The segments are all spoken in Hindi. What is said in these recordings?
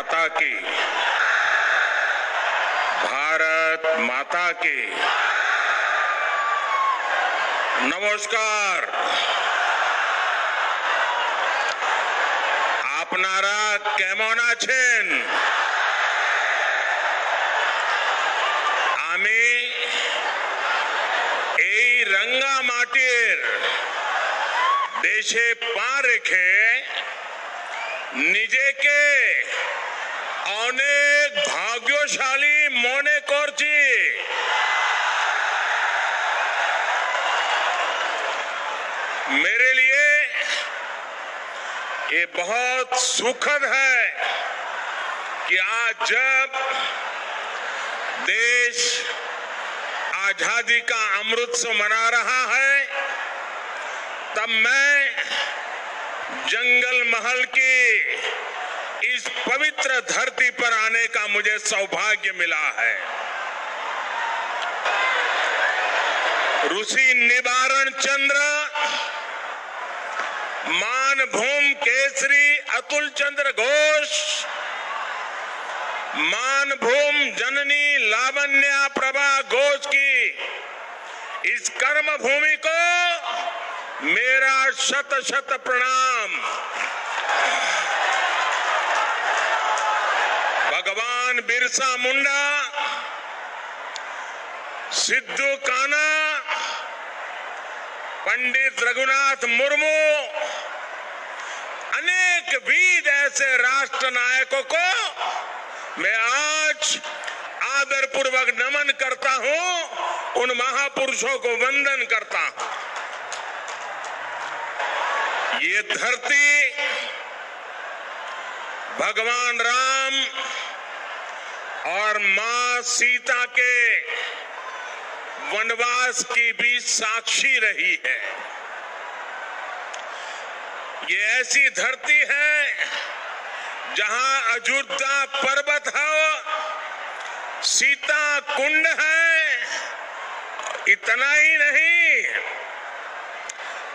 माता की, भारत माता की नमस्कार। আপনারা কেমন আছেন? আমি এই রাঙ্গামাটির দেশে পা রেখে নিজেকে অনেক ভাগ্যশালী মনে করছি। मेरे लिए ये बहुत सुखद है कि आज जब देश आजादी का अमृत उत्सव मना रहा है, तब मैं जंगल महल की इस पवित्र धरती पर आने का मुझे सौभाग्य मिला है। ऋषि निवारण चंद्र, मानभूम केसरी अतुल चंद्र घोष, मानभूम जननी लावण्या प्रभा घोष की इस कर्म भूमि को मेरा शत शत प्रणाम। भगवान बिरसा मुंडा, सिद्धू कान्हा, पंडित रघुनाथ मुर्मू, अनेक वीर ऐसे राष्ट्र नायकों को मैं आज आदरपूर्वक नमन करता हूं, उन महापुरुषों को वंदन करता हूं। ये धरती भगवान राम और मां सीता के वनवास की भी साक्षी रही है। ये ऐसी धरती है जहां अयोध्या पर्वत है, सीता कुंड है। इतना ही नहीं,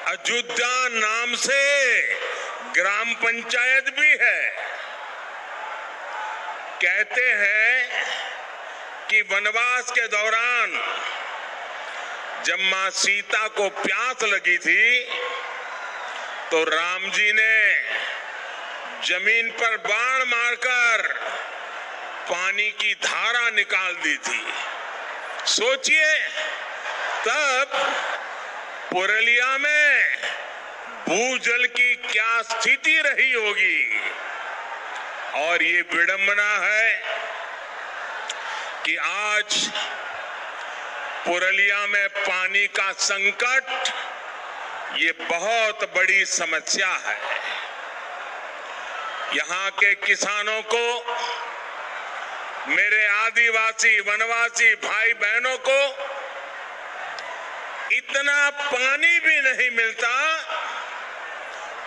अयोध्या नाम से ग्राम पंचायत भी है। कहते हैं कि वनवास के दौरान जब मां सीता को प्यास लगी थी तो राम जी ने जमीन पर बाण मारकर पानी की धारा निकाल दी थी। सोचिए तब पुरलिया में भूजल की क्या स्थिति रही होगी। और ये विडंबना है कि आज पुरलिया में पानी का संकट ये बहुत बड़ी समस्या है। यहाँ के किसानों को, मेरे आदिवासी वनवासी भाई बहनों को इतना पानी भी नहीं मिलता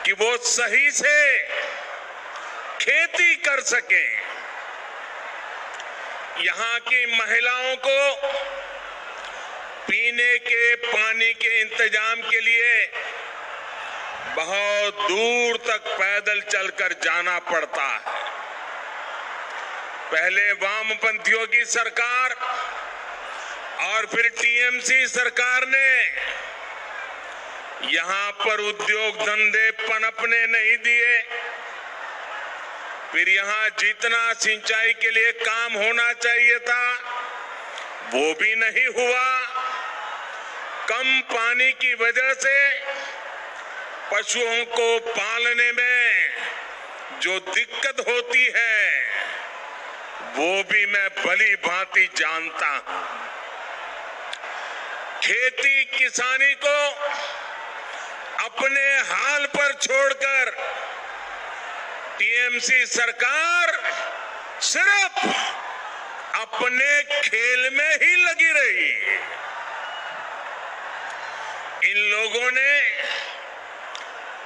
कि वो सही से खेती कर सके। यहाँ की महिलाओं को पीने के पानी के इंतजाम के लिए बहुत दूर तक पैदल चलकर जाना पड़ता है। पहले वामपंथियों की सरकार और फिर टीएमसी सरकार ने यहां पर उद्योग धंधे पनपने नहीं दिए। फिर यहां जितना सिंचाई के लिए काम होना चाहिए था वो भी नहीं हुआ। कम पानी की वजह से पशुओं को पालने में जो दिक्कत होती है वो भी मैं भली भांति जानता हूं। खेती किसानी को अपने हाल पर छोड़कर टीएमसी सरकार सिर्फ अपने खेल में ही लगी रही। इन लोगों ने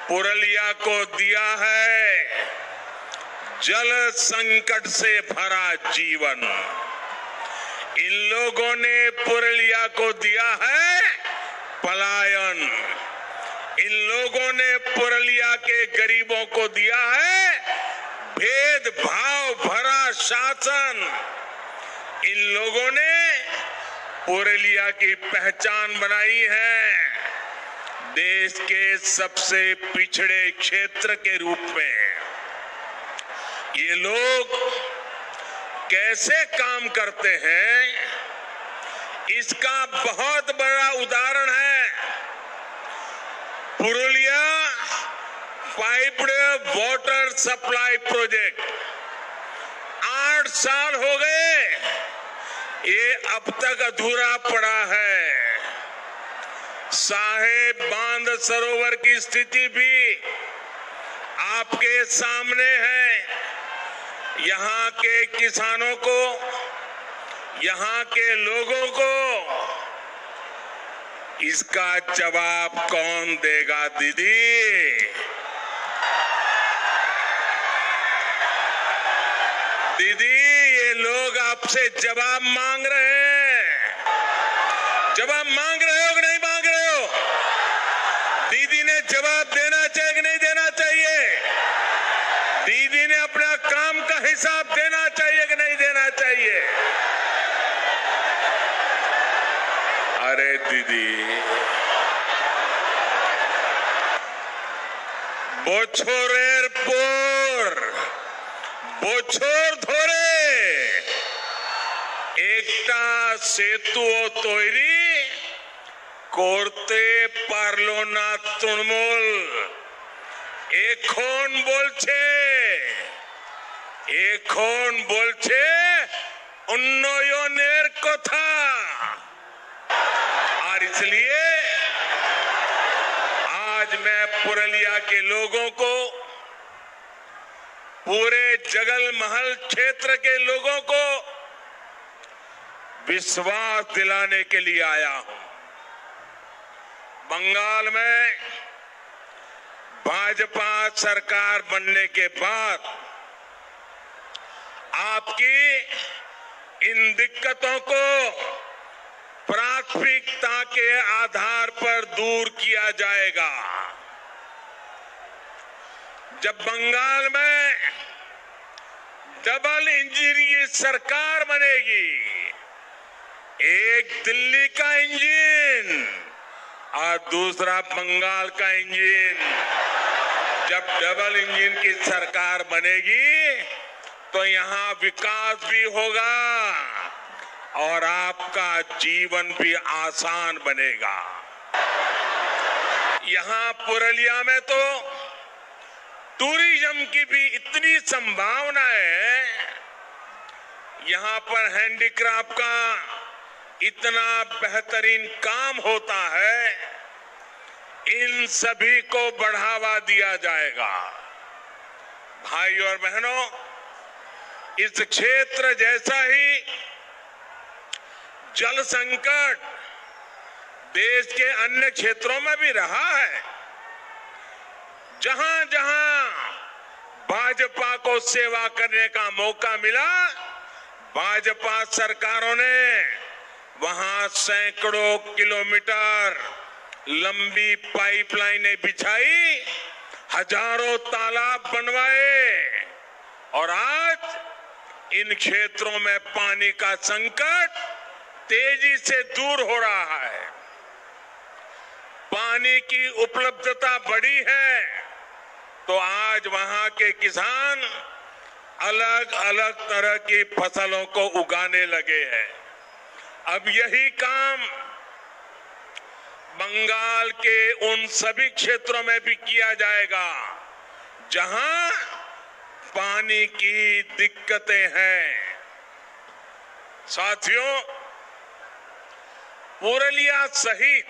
पुरलिया को दिया है जल संकट से भरा जीवन। इन लोगों ने पुरलिया को दिया है पलायन। इन लोगों ने पुरलिया के गरीबों को दिया है भेदभाव भरा शासन, इन लोगों ने पुरुलिया की पहचान बनाई है देश के सबसे पिछड़े क्षेत्र के रूप में। ये लोग कैसे काम करते हैं, इसका बहुत बड़ा उदाहरण है Purulia piped water supply project. 8 साल हो गए, ये अब तक अधूरा पड़ा है। साहेब बांध सरोवर की स्थिति भी आपके सामने है। यहाँ के किसानों को, यहाँ के लोगों को इसका जवाब कौन देगा दीदी? दीदी, ये लोग आपसे जवाब मांग रहे हैं। जवाब मांग रहे हो कि नहीं मांग रहे हो? दीदी ने जवाब देना चाहिए कि नहीं देना चाहिए? दीदी ने अपना काम का हिसाब देना चाहिए कि नहीं देना चाहिए? अरे दीदी, बोछोर एयरपोर्ट, बोछोर धोरे, एकटा सेतु तैरी करते पारलो ना तृणमूल। এখন বলছে উন্নয়নের কথা। और इसलिए आज मैं पुरुलिया के लोगों को, पूरे जगलमहल क्षेत्र के लोगों को विश्वास दिलाने के लिए आया हूं। बंगाल में भाजपा सरकार बनने के बाद आपकी इन दिक्कतों को प्राथमिकता के आधार पर दूर किया जाएगा। जब बंगाल में डबल इंजन की सरकार बनेगी, एक दिल्ली का इंजन और दूसरा बंगाल का इंजन, जब डबल इंजन की सरकार बनेगी तो यहाँ विकास भी होगा और आपका जीवन भी आसान बनेगा। यहाँ पुरुलिया में तो टूरिज्म की भी इतनी संभावना है। यहाँ पर हैंडीक्राफ्ट का इतना बेहतरीन काम होता है, इन सभी को बढ़ावा दिया जाएगा। भाइयों और बहनों, इस क्षेत्र जैसा ही जल संकट देश के अन्य क्षेत्रों में भी रहा है। जहां जहां भाजपा को सेवा करने का मौका मिला, भाजपा सरकारों ने वहां सैकड़ों किलोमीटर लंबी पाइपलाइनें बिछाई, हजारों तालाब बनवाए और आज इन क्षेत्रों में पानी का संकट तेजी से दूर हो रहा है। पानी की उपलब्धता बढ़ी है तो आज वहां के किसान अलग अलग तरह की फसलों को उगाने लगे हैं। अब यही काम बंगाल के उन सभी क्षेत्रों में भी किया जाएगा जहां पानी की दिक्कतें हैं। साथियों, पुरुलिया सहित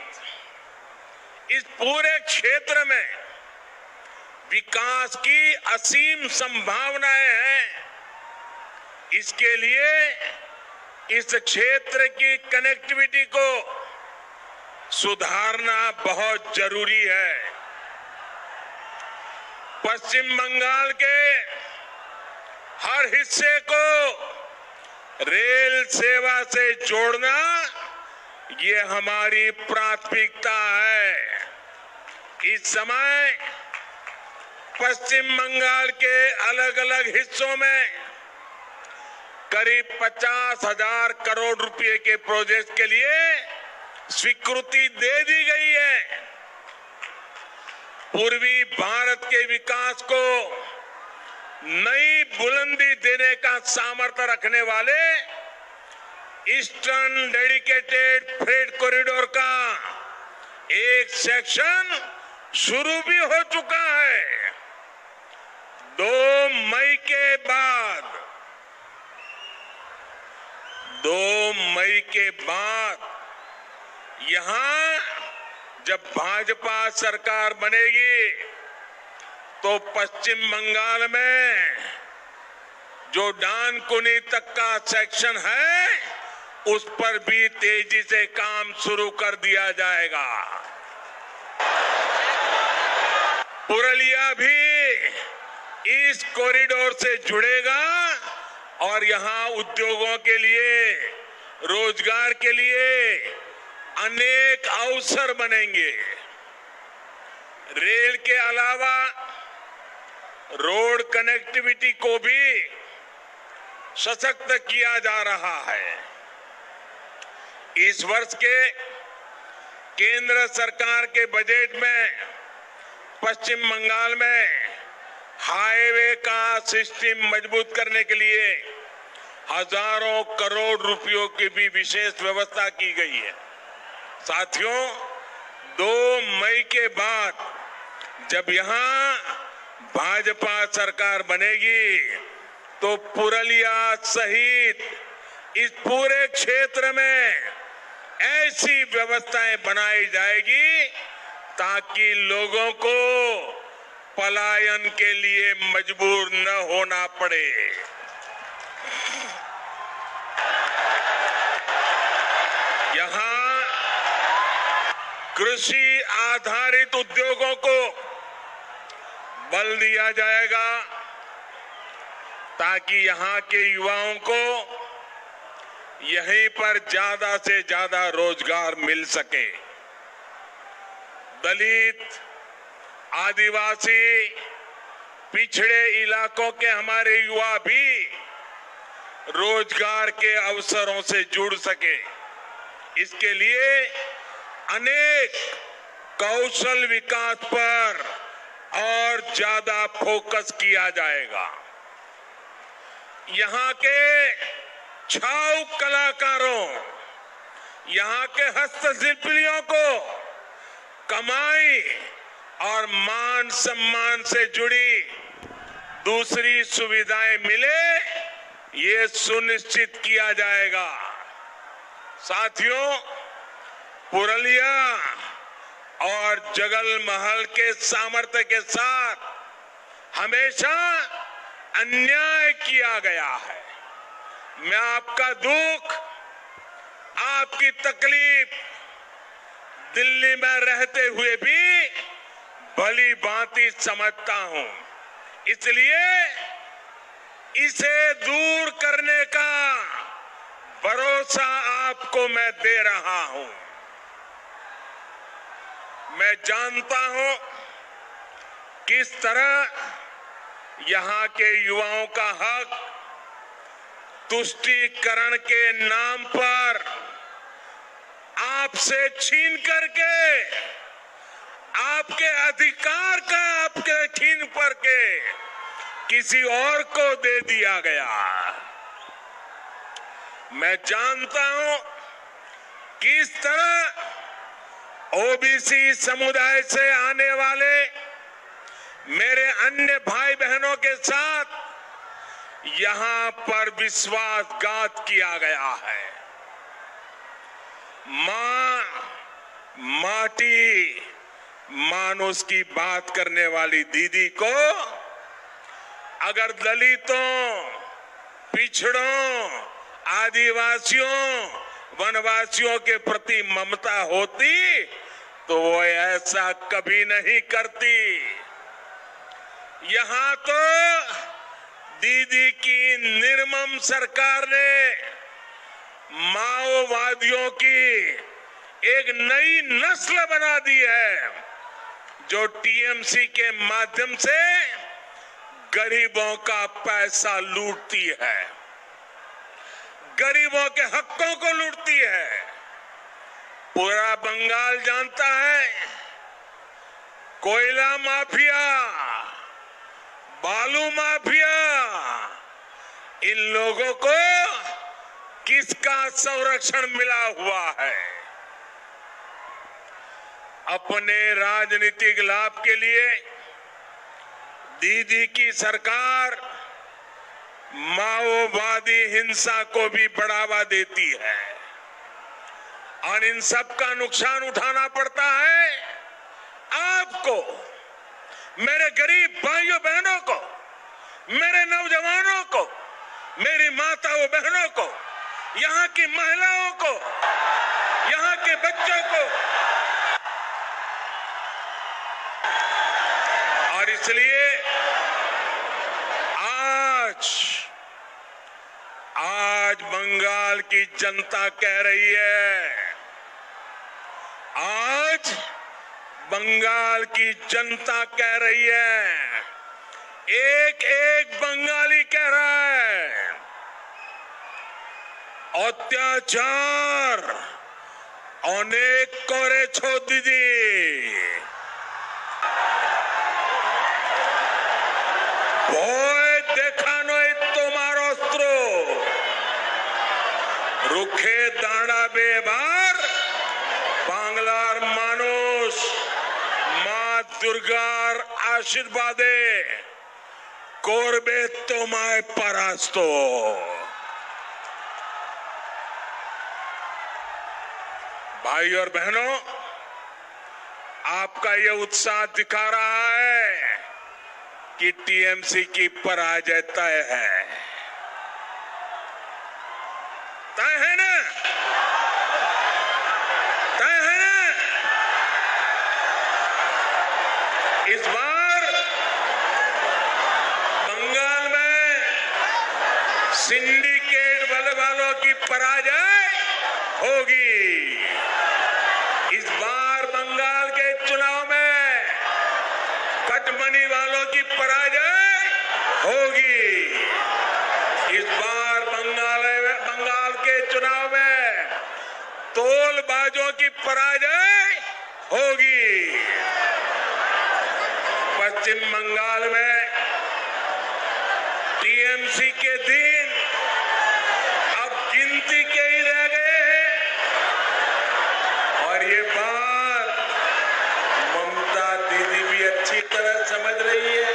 इस पूरे क्षेत्र में विकास की असीम संभावनाएं हैं। इसके लिए इस क्षेत्र की कनेक्टिविटी को सुधारना बहुत जरूरी है। पश्चिम बंगाल के हर हिस्से को रेल सेवा से जोड़ना ये हमारी प्राथमिकता है। इस समय पश्चिम बंगाल के अलग अलग हिस्सों में करीब 50,000 करोड़ रुपए के प्रोजेक्ट के लिए स्वीकृति दे दी गई है। पूर्वी भारत के विकास को नई बुलंदी देने का सामर्थ्य रखने वाले ईस्टर्न डेडिकेटेड फ्रेट कॉरिडोर का एक सेक्शन शुरू भी हो चुका है। 2 मई के बाद यहां जब भाजपा सरकार बनेगी तो पश्चिम बंगाल में जो डानकुनी तक का सेक्शन है उस पर भी तेजी से काम शुरू कर दिया जाएगा। पुरुलिया भी इस कॉरिडोर से जुड़ेगा और यहां उद्योगों के लिए, रोजगार के लिए अनेक अवसर बनेंगे। रेल के अलावा रोड कनेक्टिविटी को भी सशक्त किया जा रहा है। इस वर्ष के केंद्र सरकार के बजट में पश्चिम बंगाल में हाईवे का सिस्टम मजबूत करने के लिए हजारों करोड़ रुपयों की भी विशेष व्यवस्था की गई है। साथियों, 2 मई के बाद जब यहां भाजपा सरकार बनेगी तो पुरुलिया सहित इस पूरे क्षेत्र में ऐसी व्यवस्थाएं बनाई जाएगी ताकि लोगों को पलायन के लिए मजबूर न होना पड़े। यहां कृषि आधारित उद्योगों को बल दिया जाएगा ताकि यहां के युवाओं को यहीं पर ज्यादा से ज्यादा रोजगार मिल सके। दलित, आदिवासी, पिछड़े इलाकों के हमारे युवा भी रोजगार के अवसरों से जुड़ सके, इसके लिए अनेक कौशल विकास पर और ज्यादा फोकस किया जाएगा। यहाँ के छाऊ कलाकारों, यहाँ के हस्तशिल्पियों को कमाई और मान सम्मान से जुड़ी दूसरी सुविधाएं मिले, ये सुनिश्चित किया जाएगा। साथियों, पुरुलिया और जगलमहल के सामर्थ्य के साथ हमेशा अन्याय किया गया है। मैं आपका दुख, आपकी तकलीफ दिल्ली में रहते हुए भी भली भांति समझता हूं, इसलिए इसे दूर करने का भरोसा आपको मैं दे रहा हूं। मैं जानता हूं किस तरह यहां के युवाओं का हक तुष्टीकरण के नाम पर आपसे छीन करके, आपके अधिकार का आपके छीन करके किसी और को दे दिया गया। मैं जानता हूं किस तरह ओबीसी समुदाय से आने वाले मेरे अन्य भाई बहनों के साथ यहां पर विश्वासघात किया गया है। मां माटी मानुष की बात करने वाली दीदी को अगर दलितों, पिछड़ों, आदिवासियों, वनवासियों के प्रति ममता होती तो वो ऐसा कभी नहीं करती। यहां तो दीदी की निर्मम सरकार ने माओवादियों की एक नई नस्ल बना दी है जो टीएमसी के माध्यम से गरीबों का पैसा लूटती है। गरीबों के हकों को लूटती है। पूरा बंगाल जानता है, कोयला माफिया, बालू माफिया, इन लोगों को किसका संरक्षण मिला हुआ है। अपने राजनीतिक लाभ के लिए दीदी की सरकार माओवादी हिंसा को भी बढ़ावा देती है और इन सब का नुकसान उठाना पड़ता है आपको, मेरे गरीब भाइयों बहनों को, मेरे नौजवानों को, मेरी माताओं बहनों को, यहाँ की महिलाओं को, यहाँ के बच्चों को। और इसलिए आज बंगाल की जनता कह रही है, आज बंगाल की जनता कह रही है, एक एक बंगाली कह रहा है, अत्याचार अनेक करे छो दीदी, भय देखानो তোমার অস্ত্র, রুখে দাঁড়াবে এবার বাংলার মানুষ মা দুর্গার আশীর্বাদে, করবে তোমায় পরাস্ত। भाई और बहनों, आपका ये उत्साह दिखा रहा है कि टीएमसी की पराजय तय है। तय है ना? तय है ना? इस बार बंगाल में सिंडिकेट वालों की पराजय होगी। इस बार बंगाल के चुनाव में कटमनी वालों की पराजय होगी। इस बार बंगाल के चुनाव में तोलबाजों की पराजय होगी। पश्चिम बंगाल में टीएमसी के दिन अब गिनती के ही रह गए हैं और ये बात ममता दीदी भी अच्छी तरह समझ रही है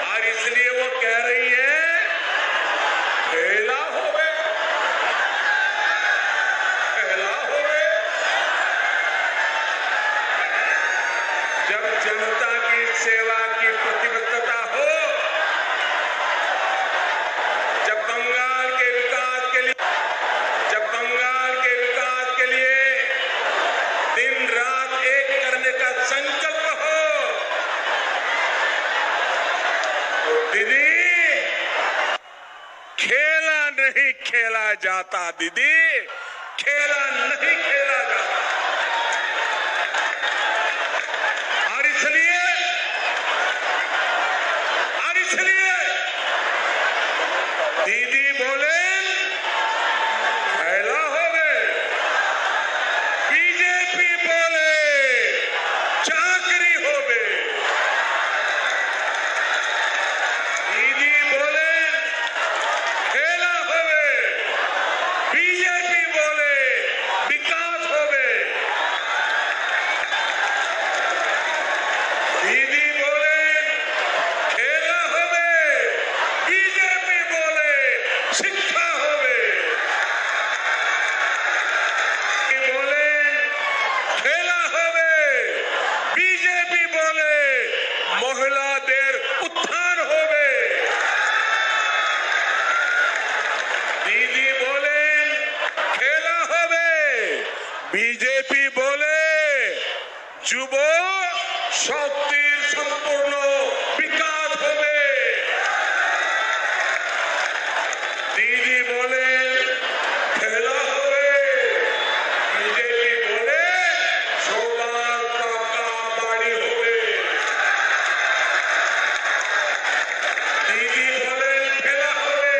और इसलिए वो कह रही है, खेला होवे, खेला होवे। जब जनता की सेवा की प्रतिबद्धता हो, जब बंगाल के विकास के लिए दिन रात एक करने का संकल्प हो, तो दीदी खेला नहीं खेला जाता, दीदी खेला नहीं खेला जाता। और इसलिए दीदी बोले खेला होवे, बीजेपी बोले चाकरी होवे। दीदी बोले खेला होवे, बीजेपी बोले विकास होवे। दीदी बोले खेला होवे, बीजेपी बोले शिक्षा होवे। बोले खेला होवे, बीजेपी बोले महिलादेर उत्थान होवे। दीदी बोले खेला होवे, बीजेपी बोले যুব শক্তির সম্পূর্ণ বিকাশ হবে। दीदी बोले खेला होवे, बीजेपी बोले সবার পাকা বাড়ি হবে। दीदी बोले खेला होवे,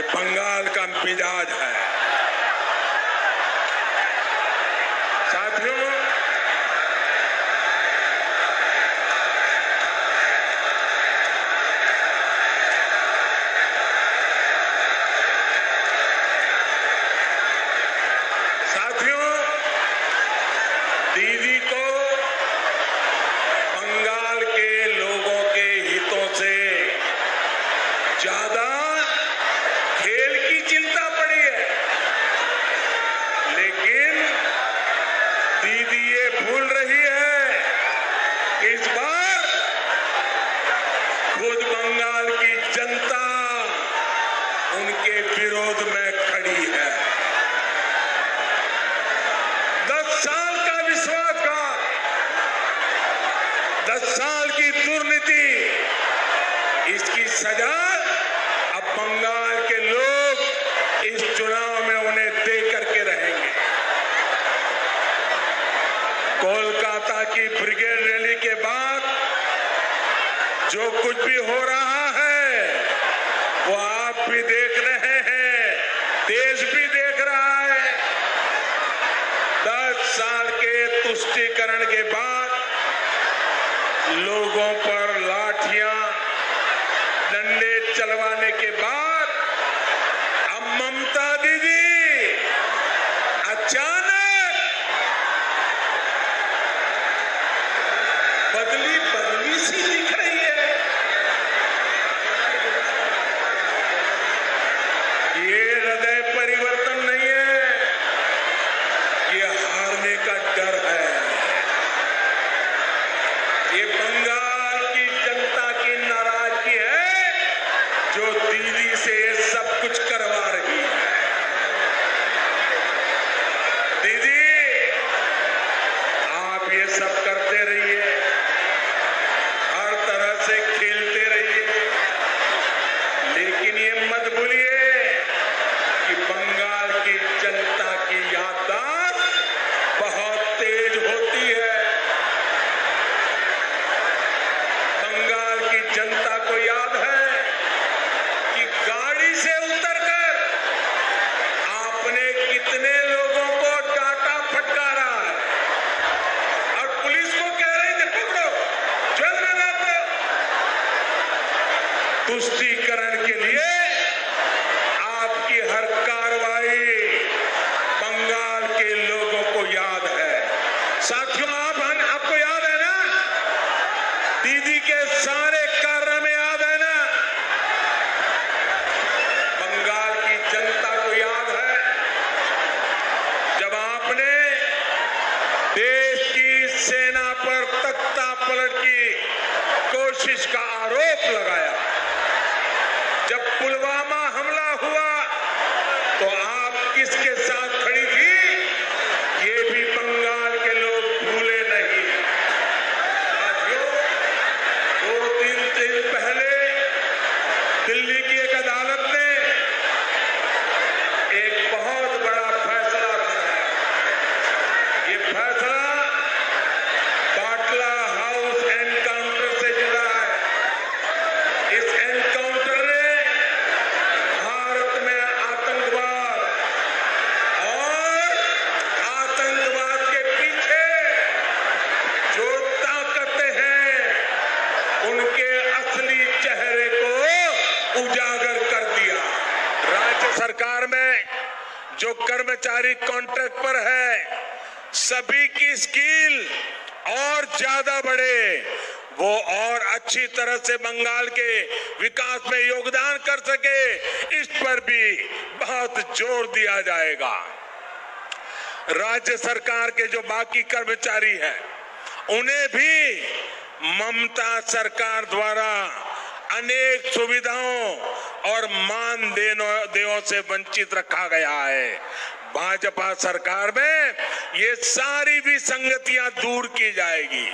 बंगाल का मिजाज है। साथियों, दीदी को बंगाल के लोगों के हितों से ज्यादा खेल की चिंता पड़ी है, लेकिन दीदी ये भूल रही है कि इस बार खुद बंगाल की जनता उनके विरोध में खड़ी है। 10 साल का विश्वासघात, 10 साल की दुर्नीति, इसकी सजा अब बंगाल के लोग इस चुनाव में उन्हें दे करके रहेंगे। कोलकाता की ब्रिगेड रैली के बाद जो कुछ भी हो रहा है वो आप भी देख रहे हैं, देश भी देख रहा है। 10 साल के तुष्टीकरण के बाद लोगों पर लाठियां, डंडे चलवाने के बाद अब ममता दीदी अचानक बदली सी दिख रही है। ये हृदय परिवर्तन नहीं है, ये हारने का डर है। ये बंगाल की जनता की नाराजगी है जो दीदी से सब कुछ करवा रही है। दीदी, आप ये सब करते रहिए, हर तरह से खेलते रहिए, लेकिन ये मत भूलिए कि बंगाल की जनता की याददाश्त बहुत तेज होती है। बंगाल की जनता को याद है कि गाड़ी से उतरकर आपने कितने लोगों को डांटा फटकारा है और पुलिस को कह रहे थे पकड़ो, जेल में डालो। तुष्टीकरण के लिए आपकी हर कार्रवाई बंगाल के लोगों को याद है। साथियों, आपको याद है ना, दीदी के सारे कार्य में याद है ना, बंगाल की जनता को याद है जब आपने देश की सेना पर तख्ता पलट की कोशिश का आरोप लगाया। जब पुलवामा हमला हुआ तो आप किसके साथ खड़ी थी, ये भी बंगाल के लोग भूले नहीं। साथियों, 2-3 दिन पहले दिल्ली की एक अदालत ने एक बहुत बड़ा फैसला सुनाया। ये फैसला बाटला हाउस एनकाउंटर से जुड़ा है। इस एनकाउंटर ने भारत में आतंकवाद और आतंकवाद के पीछे जो ताकतें हैं उनके असली चेहरे को उजागर कर दिया। राज्य सरकार में जो कर्मचारी कॉन्ट्रैक्ट पर है, सभी की स्किल और ज्यादा बढ़े, वो और अच्छी तरह से बंगाल के विकास में योगदान कर सके, इस पर भी बहुत जोर दिया जाएगा। राज्य सरकार के जो बाकी कर्मचारी हैं, उन्हें भी ममता सरकार द्वारा अनेक सुविधाओं और मानदेयों से वंचित रखा गया है। भाजपा सरकार में ये सारी विसंगतियां दूर की जाएगी।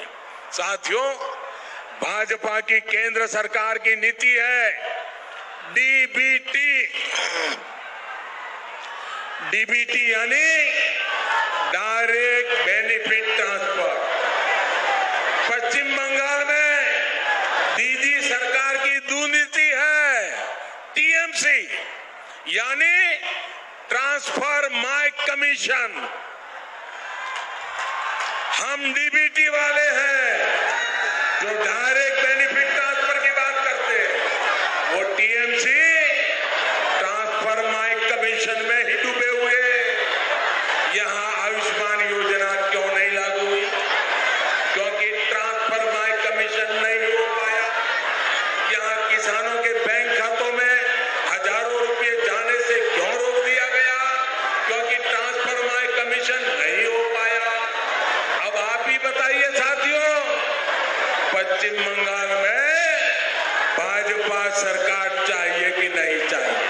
साथियों, भाजपा की केंद्र सरकार की नीति है डीबीटी यानी डायरेक्ट बेनिफिट ट्रांसफर। पश्चिम बंगाल में दीदी सरकार की दुर्नीति है टीएमसी, यानी ट्रांसफर माय कमीशन। हम डीबीटी वाले हैं जो डायरेक्ट बेनिफिट ट्रांसफर की बात करते हैं, वो टीएमसी ट्रांसफर माय कमीशन में ही डूबे हुए। यहां आयुष्मान योजना क्यों नहीं लागू हुई? क्योंकि ट्रांसफर माय कमीशन नहीं हो पाया। यहां किसानों के बैंक खातों में हजारों रुपए जाने से क्यों रोक दिया गया? क्योंकि ट्रांसफर माय कमीशन नहीं हो पाया। अब आप ही बताइए साथियों, पश्चिम बंगाल में भाजपा सरकार चाहिए कि नहीं चाहिए?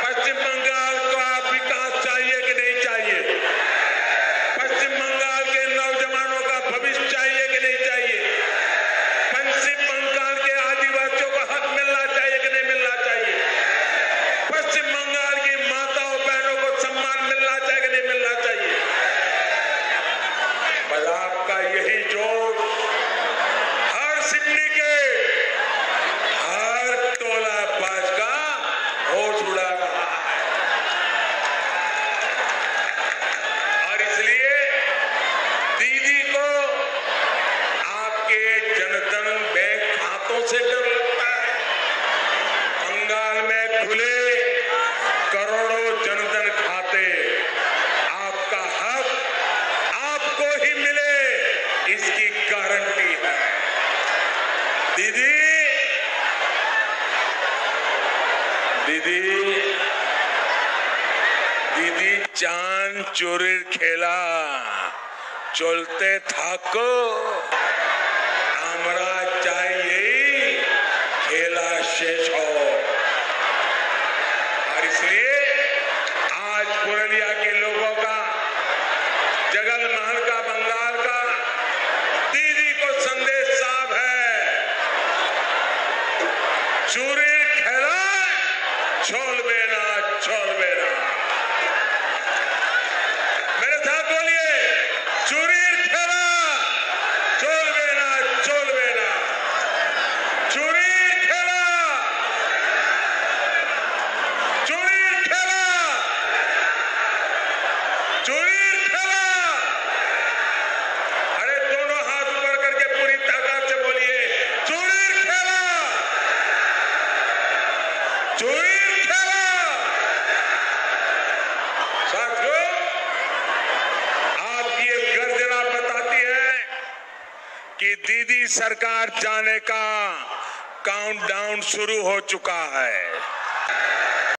पश्चिम बंगाल को आप विकास चाहिए कि नहीं चाहिए? पश्चिम बंगाल के नौजवानों का भविष्य चाहिए कि नहीं चाहिए? पश्चिम बंगाल के आदिवासियों को हक मिलना चाहिए कि नहीं मिलना चाहिए? पश्चिम बंगाल की माताओं बहनों को सम्मान मिलना चाहिए कि नहीं मिलना चाहिए? बस आपका यही जोश हर सिडनी के हर टोला बाज का होश उड़ा रहा है। और इसलिए दीदी को आपके जनधन बैंक खातों से डर लगता है। बंगाल में खुले करोड़ों जनधन खाते, आपका हक आपको ही मिले इसकी गारंटी है। दीदी चांद चोरी खेला चलते थाको हमरा चाहिए खेला शेष हो। और इसलिए आज पुरुलिया के लोगों का, जगल महल का, बंगाल का दीदी को संदेश साफ है, चोरी खेला छोड़बे ना, छोड़बे ना। मेरे साथ बोलिए, चोरी खेला छोड़बे ना, छोड़बे ना। चोरी खेला, चोरी खेला, चोरी खेला। अरे दोनों हाथ ऊपर करके पूरी ताकत से बोलिए, चोरी खेला, चोरी खेला। साथियों, आपकी ये गर्जना बताती है कि दीदी सरकार जाने का काउंटडाउन शुरू हो चुका है।